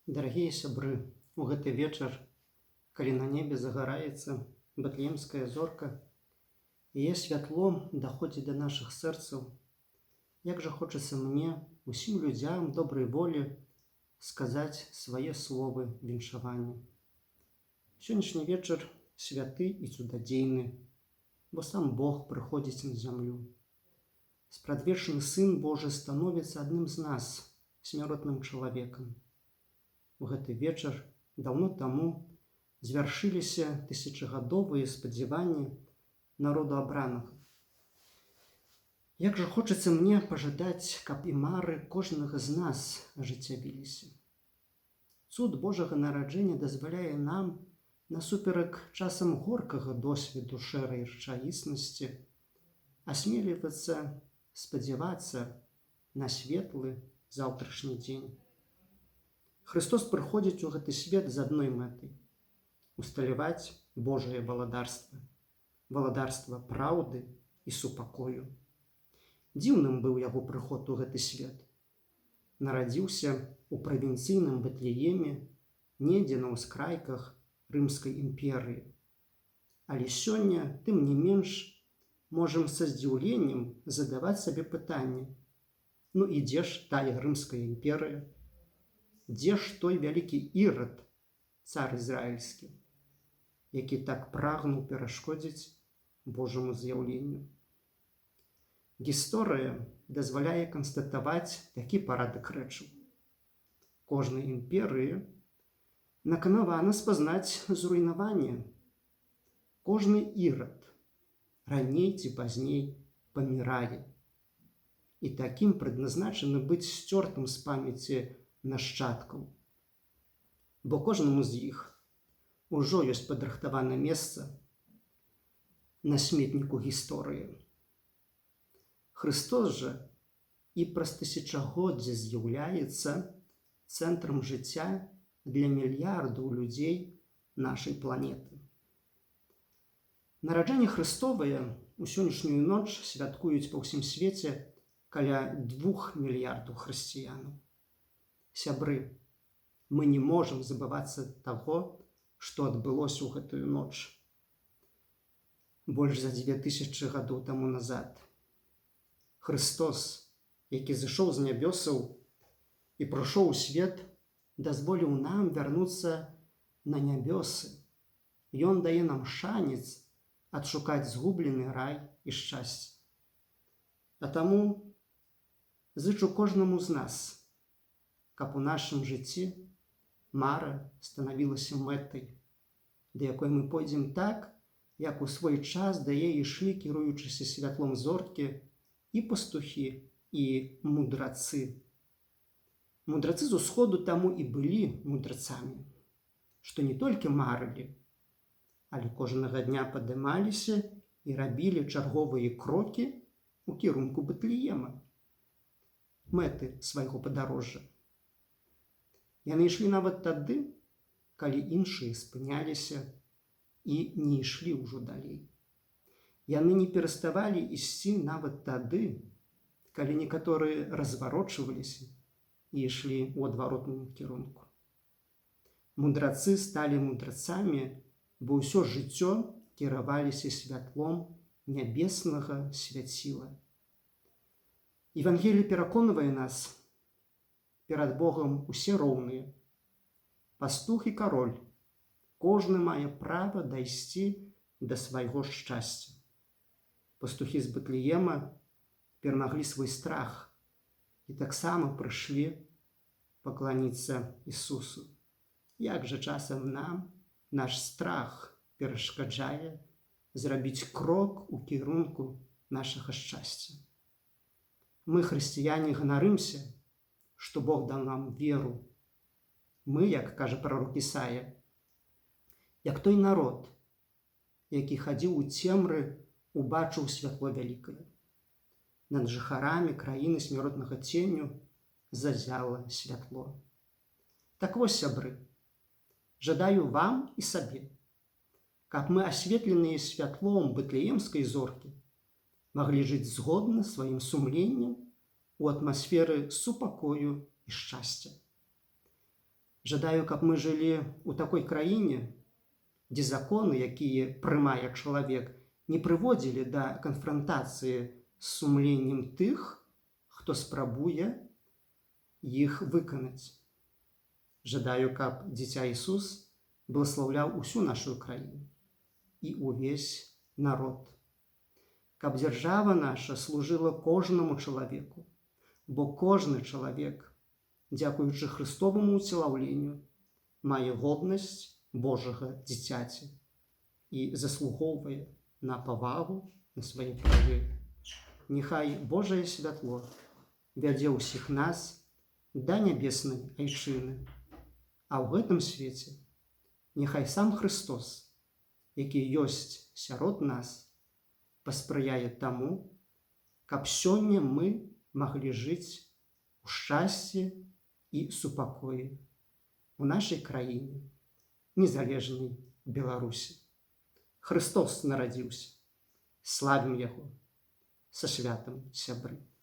Дарагія сябры, у гэты вечар, калі на небе загараецца бэтлеемская зорка, яе святло даходзіць да нашых сэрцаў, як жа хочацца мне, усім людзям добрай волі, сказаць свае словы віншавання. Сённяшні вечар святы і цудадзейны, бо сам Бог прыходзіць на зямлю. Спрадвечны Сын Божы становіцца адным з нас, смяротным чалавекам. У гэты вечар даўно таму звяршыліся тысячагадовыя спадзяванні народу абранага. Як жа хочацца мне пажадаць, каб і мары кожнага з нас ажыццявіліся. Цуд Божага нараджэння дазваляе нам, насуперак часам горкага досведу шэрай рэчаіснасці, асмелівацца спадзявацца на светлы заўтрашні дзень. Христос прыходзіць у гэты свет з адной мэтай – усталяваць Божае валадарства, валадарства праўды і супакою. Дзіўным быў яго прыход у гэты свет. Нарадзіўся у правінцыйным Бэтлееме, недзе на ўскрайках Рымскай імперыі. Але сёння, тым не менш, можам са здзіўленнем задаваць сабе пытанне: ну і дзе ж тая Рымская імперыя? Дзе ж той вялікі Ірад, цар ізраільскі, які так прагнуў перашкодзіць Божаму з'яўленню? Гісторыя дазваляе канстатаваць такі парадак рэчаў. Кожнай імперыі наканавана спазнаць зруйнаванне. Кожны Ірад раней ці пазней памірае. І такім прадназначаны быць сцёртым з памяці нашчадкаў. Бо кожнаму з іх ужо ёсць падрыхтавана месца на сметніку гісторыі. Христос жа і праз тысячагоддзі з'яўляецца цэнтрам жыцця для мільярдаў людзей нашай планеты. Нараджэнне Христовае у сённяшнюю ноч святкуюць па ўсім свеце каля 2 мільярдаў хрысціянаў. Сябры, мы не можам забывацца таго, што адбылося ў гэтую ноч. Больш за 2000 гадоў таму назад. Христос, які зышоў з нябёсаў і прыйшоў у свет, дазволіў нам вярнуцца на нябёсы. Ён дае нам шанец адшукаць згублены рай і шчасце. А таму зычу кожнаму з нас, каб у нашым жыцці мара станавілася мэтай, да якой мы пойдзем так, як у свой час да яе ішлі, кіруючыся святлом зоркі, і пастухі, і мудрацы. Мудрацы з усходу таму і былі мудрацамі, што не толькі марылі, але кожнага дня падымаліся і рабілі чарговыя крокі ў кірунку Бэтлеема, мэты свайго падарожжа. Яны ішлі нават тады, калі іншыя спыняліся і не ішлі ўжо далей. Яны не пераставалі ісці нават тады, калі некаторыя разварочваліся і ішлі ў адваротным кірунку. Мудрацы сталі мудрацамі, бо ўсё жыццё кіраваліся святлом нябеснага свяціла. Евангеліе пераконвае нас, перад Богам усе роўныя. Пастух і кароль, кожны мае права дайсці да свайго шчасця. Пастухі з Бэтлеема перамаглі свой страх і таксама прыйшлі пакланіцца Ісусу. Як жа часам нам наш страх перашкаджае зрабіць крок у кірунку нашага шчасця. Мы, хрысціяне, ганарымся, што Бог даў нам веру. Мы, як кажа прарок Ісая, як той народ, які хадзіў у цемры, убачыў святло вялікае. Над жыхарамі краіны смяротнага ценю зазяла святло. Так вось, сябры, жадаю вам і сабе, каб мы, асветленыя святлом бэтлеемскай зоркі, маглі жыць згодна сваім сумленнем у атмасферы супакою і шчасця. Жадаю, каб мы жылі ў такой краіне, дзе законы, якія прымае чалавек, не прыводзілі да канфрантацыі з сумленнем тых, хто спрабуе іх выканаць. Жадаю, каб дзіця Ісус благословляў усю нашу краіну і ўвесь народ. Каб дзяржава наша служыла кожнаму чалавеку, бо кожны чалавек, дзякуючы Христоваму ўцелаўленню, мае годнасць Божага дзіцяці і заслугоўвае на павагу, на свае правы. Няхай Божае святло вядзе ўсіх нас да нябеснай айчыны, а ў гэтым свеце няхай сам Христос, які ёсць сярод нас, паспрыяе таму, каб сёння мы маглі жыць у шчасці і супакоі у нашай краіне, незалежнай Беларусі. Христос нарадзіўся. Славім Яго. Са святам, сябры!